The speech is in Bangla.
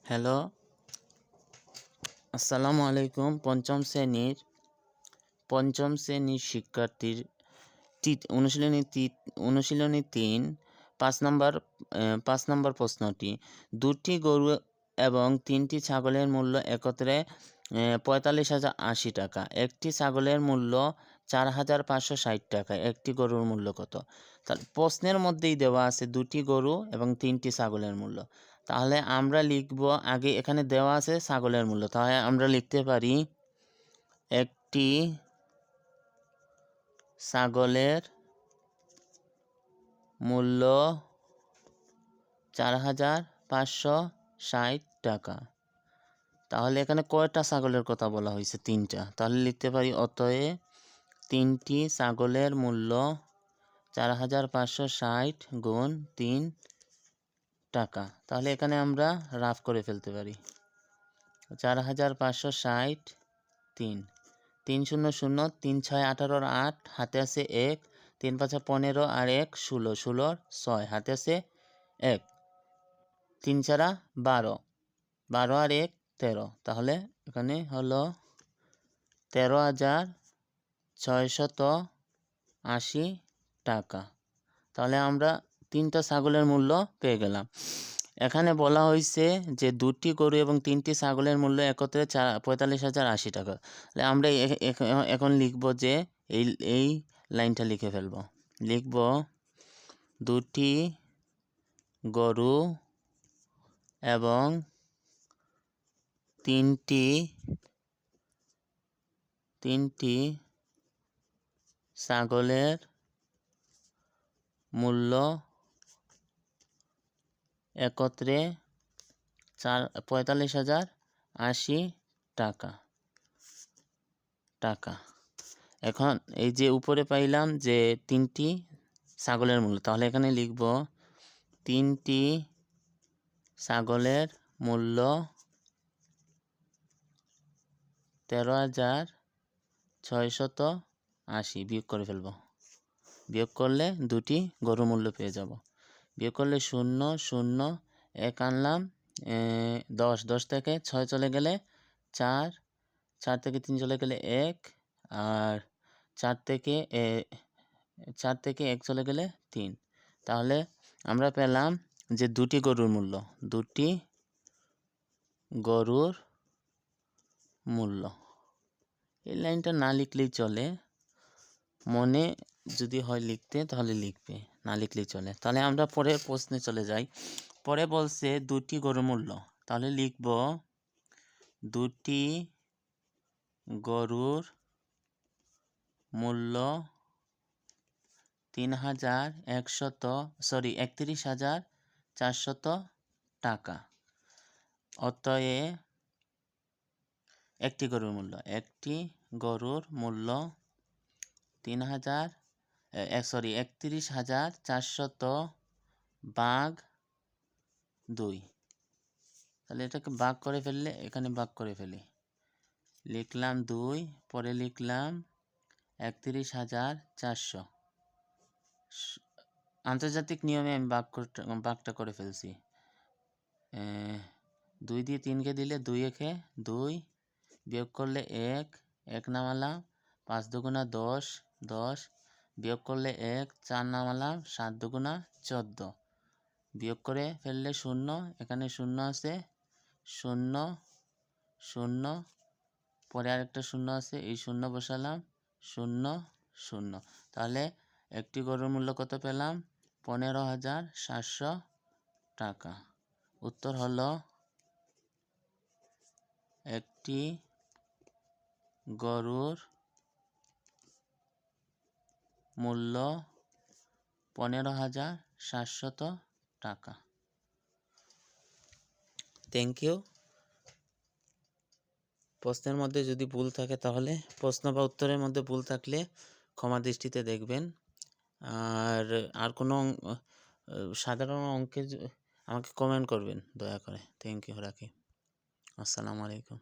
হ্যালো, আসসালামু আলাইকুম। পঞ্চম শ্রেণীর শিক্ষার্থীর অনুশীলনী ৩ ৫ নম্বর প্রশ্নটি। দুটি গরু এবং ৩টি ছাগলের মূল্য একত্রে ৪৫,০৮০ টাকা। একটি ছাগলের মূল্য ৪,৫৬০ টাকা। একটি গরুর মূল্য কত? তাহলে প্রশ্নের মধ্যেই দেওয়া আছে দুটি গরু এবং ৩টি ছাগলের মূল্য। তাহলে আমরা লিখব, আগে এখানে দেওয়া আছে ছাগলের মূল্য, তাহলে আমরা লিখতে পারি একটি ছাগলের মূল্য ৪,৫৬০ টাকা। তাহলে এখানে কয়টা ছাগলের কথা বলা হয়েছে? ৩টা। তাহলে লিখতে পারি অতএব ৩টি ছাগলের মূল্য ৪,৫৬০ গুণ ৩ টাকা। তাহলে এখানে আমরা রাফ করে ফেলতে পারি ৪,৫৬০ ৩ ৩ শূন্য শূন্য ৩ ৬ 18 8 হাতে আছে 1 3 5 15 আর 1 16 16 6 হাতে আছে 1 3 4 12 12 আর 1 13। তাহলে এখানে হলো 13,680 টাকা। তাহলে আমরা 3টা ছাগলের মূল্য পেয়ে গেলাম। এখানে বলা হয়েছে যে দুটি গরু এবং 3টি ছাগলের মূল্য একত্রে ৪৫,০৮০ টাকা। তাহলে আমরা এখন লিখব যে এই লাইনটা লিখে ফেলব। লিখব দুটি গরু এবং 3টি ছাগলের মূল্য একত্রে ৪৫,০৮০ টাকা। এখন এই যে উপরে পাইলাম যে 3টি ছাগলের মূল্য, তাহলে এখানে লিখব 3টি ছাগলের মূল্য 13,680। বিয়োগ করে ফেলব। বিয়োগ করলে দুটি গরু মূল্য পেয়ে যাব। বিয়োগ করলে 0 0 1 আনলাম 10 10 থেকে 6 চলে গেলে 4 4 থেকে 3 চলে গেলে 1 আর 4 থেকে 1 চলে গেলে 3। তাহলে আমরা পেলাম যে দুটি গরুর মূল্য এই লাইনটা না লিখলেই চলে, মনে যদি হয় লিখতে তাহলে লিখবে, না লিখলেই চলে। তাহলে আমরা পরের প্রশ্নে চলে যাই। পরে বলছে দুটি গরুর মূল্য, তাহলে লিখব দুটি গরুর মূল্য 31,400 টাকা। অতএব একটি গরুর মূল্য 31,400 ভাগ 2। তাহলে এটাকে ভাগ করে ফেললে এখানে ভাগ করে ফেলি, লিখলাম 2, পরে লিখলাম 31,400। আন্তর্জাতিক নিয়মে আমি ভাগটা করে ফেলছি। 2 দিয়ে 3কে দিলে 2 একে 2, বিয়োগ করলে 1 1 নামালাম, 5 দুগুণা 10 10, বিয়োগ করলে 1 4 নামালাম, 7 দুগুণা 14, বিয়োগ করে ফেললে 0, এখানে 0 আছে 0 0, পরে আরেকটা 0 আছে, এই 0 বসালাম 0 0। তাহলে একটি গরুর মূল্য কত পেলাম? 15,700 টাকা। উত্তর হলো একটি গরুর মূল্য 15,700 টাকা। Thank you. প্রশ্নের মধ্যে যদি ভুল থাকে তাহলে প্রশ্ন বা উত্তরের মধ্যে ভুল থাকলে ক্ষমা দৃষ্টিতে দেখবেন। আর কোনো সাধারণ অঙ্কে আমাকে কমেন্ট করবেন দয়া করে। থ্যাংক ইউ, রাখি। আসসালামু আলাইকুম।